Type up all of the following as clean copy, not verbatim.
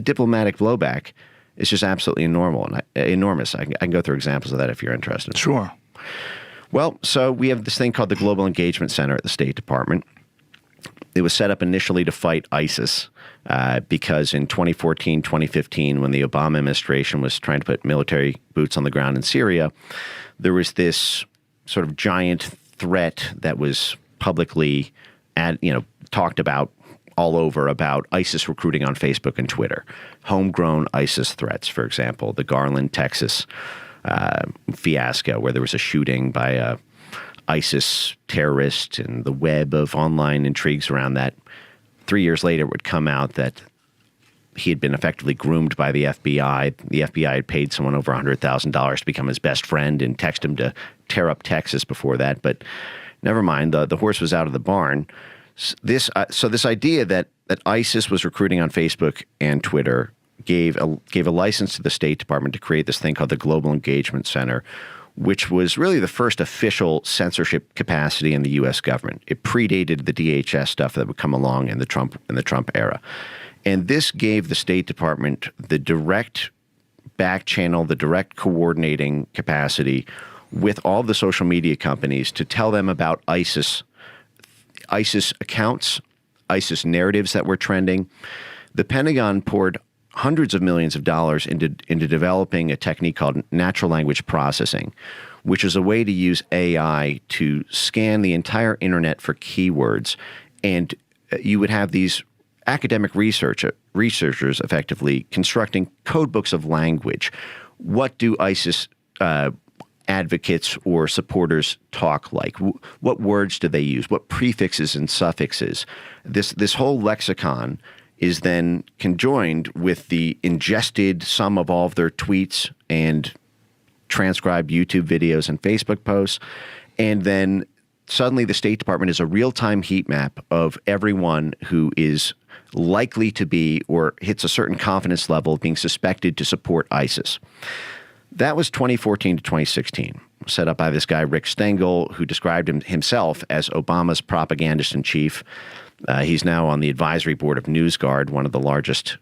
diplomatic blowback is just absolutely enormous. I can go through examples of that if you're interested. Sure. Well, so we have this thing called the Global Engagement Center at the State Department. It was set up initially to fight ISIS because in 2014, 2015, when the Obama administration was trying to put military boots on the ground in Syria, there was this sort of giant threat that was publicly talked about all over about ISIS recruiting on Facebook and Twitter. Homegrown ISIS threats, for example, the Garland, Texas fiasco where there was a shooting by a ISIS terrorist and the web of online intrigues around that. 3 years later, it would come out that he had been effectively groomed by the FBI. The FBI had paid someone over $100,000 to become his best friend and text him to tear up Texas before that. But never mind, the horse was out of the barn. This idea that ISIS was recruiting on Facebook and Twitter gave a license to the State Department to create this thing called the Global Engagement Center, which was really the first official censorship capacity in the U.S. government. It predated the DHS stuff that would come along in the Trump era. And this gave the State Department the direct back channel, the direct coordinating capacity with all the social media companies to tell them about ISIS accounts, ISIS narratives that were trending. The Pentagon poured hundreds of millions of dollars into developing a technique called natural language processing, which is a way to use AI to scan the entire internet for keywords. And you would have these academic researchers effectively constructing code books of language. What do ISIS advocates or supporters talk like? What words do they use? What prefixes and suffixes? This whole lexicon is then conjoined with the ingested sum of all of their tweets and transcribed YouTube videos and Facebook posts. And then suddenly the State Department is a real-time heat map of everyone who is likely to be or hits a certain confidence level of being suspected to support ISIS. That was 2014 to 2016, set up by this guy, Rick Stengel, who described himself as Obama's propagandist-in-chief. He's now on the advisory board of NewsGuard, one of the largest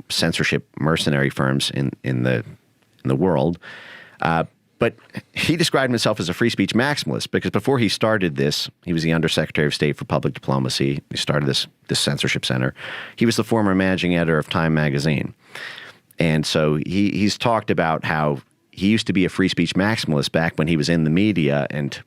censorship mercenary firms in the world. But he described himself as a free speech maximalist because before he started this, he was the Undersecretary of State for Public Diplomacy. He started this censorship center. He was the former managing editor of Time magazine. And so he's talked about how he used to be a free speech maximalist back when he was in the media, and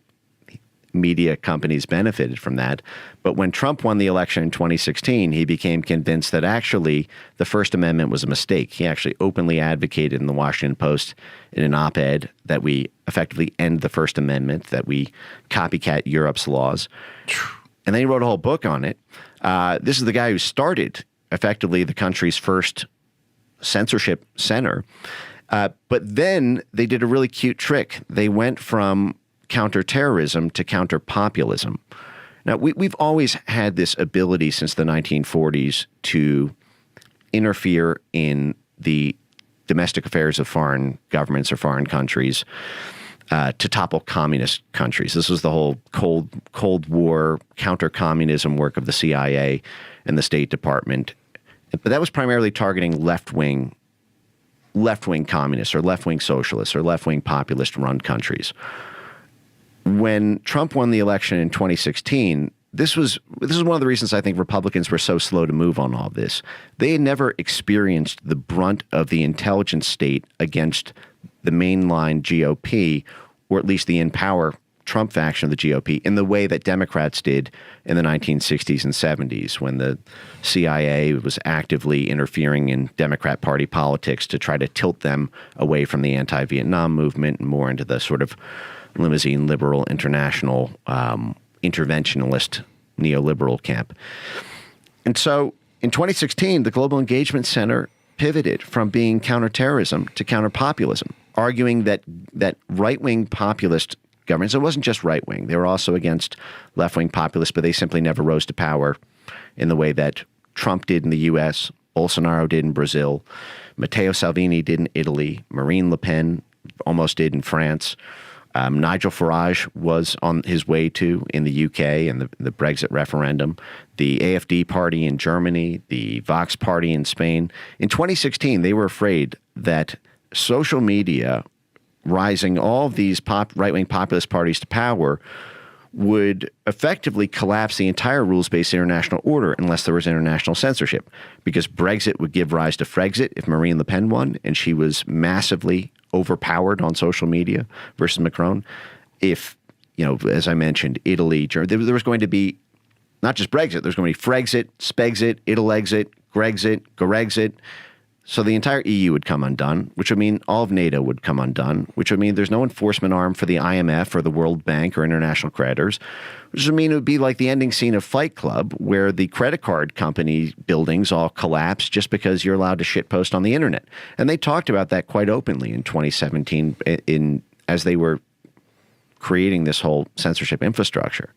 media companies benefited from that. But when Trump won the election in 2016, he became convinced that actually the First Amendment was a mistake. He actually openly advocated in the Washington Post in an op-ed that we effectively end the First Amendment, that we copycat Europe's laws. And then he wrote a whole book on it. This is the guy who started effectively the country's first censorship center. But then they did a really cute trick. They went from counterterrorism to counterpopulism. Now, we've always had this ability since the 1940s to interfere in the domestic affairs of foreign governments or foreign countries, to topple communist countries. This was the whole Cold War counter-communism work of the CIA and the State Department. But that was primarily targeting left-wing communists or left-wing socialists or left-wing populist-run countries. When Trump won the election in 2016, this is one of the reasons I think Republicans were so slow to move on all this. They had never experienced the brunt of the intelligence state against the mainline GOP, or at least the in-power Trump faction of the GOP, in the way that Democrats did in the 1960s and 70s, when the CIA was actively interfering in Democrat Party politics to try to tilt them away from the anti-Vietnam movement and more into the sort of limousine liberal international interventionalist neoliberal camp. And so in 2016, the Global Engagement Center pivoted from being counterterrorism to counterpopulism, arguing that right-wing populist governments, it wasn't just right-wing, they were also against left-wing populists, but they simply never rose to power in the way that Trump did in the U.S., Bolsonaro did in Brazil, Matteo Salvini did in Italy, Marine Le Pen almost did in France. Nigel Farage was on his way to in the UK and the Brexit referendum, the AfD party in Germany, the Vox party in Spain. In 2016, they were afraid that social media, rising all of these right-wing populist parties to power, would effectively collapse the entire rules-based international order unless there was international censorship, because Brexit would give rise to Frexit if Marine Le Pen won, and she was massively overpowered on social media versus Macron. If, as I mentioned, Italy, Germany, there was going to be not just Brexit, there's going to be Frexit, Spexit, Italexit, Grexit, Gorexit. So the entire EU would come undone, which would mean all of NATO would come undone, which would mean there's no enforcement arm for the IMF or the World Bank or international creditors, which would mean it would be like the ending scene of Fight Club, where the credit card company buildings all collapse just because you're allowed to shitpost on the internet. And they talked about that quite openly in 2017 as they were creating this whole censorship infrastructure.